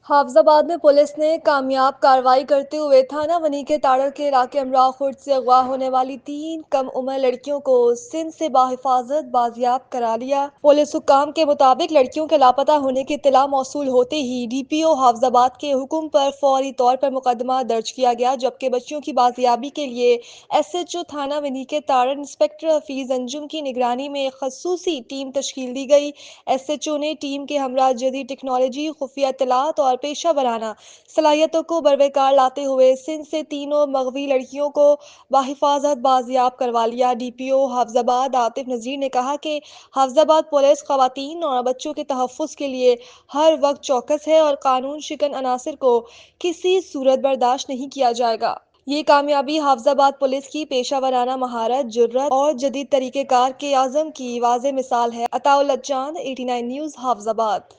हाफजाबाद में पुलिस ने कामयाब कार्रवाई करते हुए थाना वनी के ताड़र के इलाके अमरा खुर्द से अगवा होने वाली 3 कम उम्र लड़कियों को सिंध से बाहिफाजत बाजियाब करा लिया। पुलिस हुक्काम के मुताबिक लड़कियों के लापता होने की इत्तला मौसूल होते ही डीपीओ हाफजाबाद के हुक्म पर फौरी तौर पर मुकदमा दर्ज किया गया, जबकि बच्चियों की बाजियाबी के लिए एसएचओ थाना वनी के ताड़र इंस्पेक्टर हफीज अंजुम की निगरानी में एक खसूसी टीम तश्कील दी गई। एसएचओ ने टीम के हमरा जदीद टेक्नोलॉजी, खुफिया इत्तलात और पेशा वराना सलाहियतों को बरवकार लाते हुए सिंध से तीनों मगवी लड़कियों को बाहिफाजत बाजियाब करवा लिया। डीपीओ हाफजाबाद आतिफ नजीर ने कहा कि हाफजाबाद पुलिस खवातीन और बच्चों के तहफ़्फ़ुज़ के लिए हर वक्त चौकस है और कानून शिकन अनासर को किसी सूरत बर्दाश्त नहीं किया जाएगा। ये कामयाबी हाफजाबाद पुलिस की पेशा वराना महारत, जुर्रत और जदीद तरीक़ेकार के आज़म की वाज़ेह मिसाल है। अताउल्लाह चांद, 89 न्यूज़, हाफजाबाद।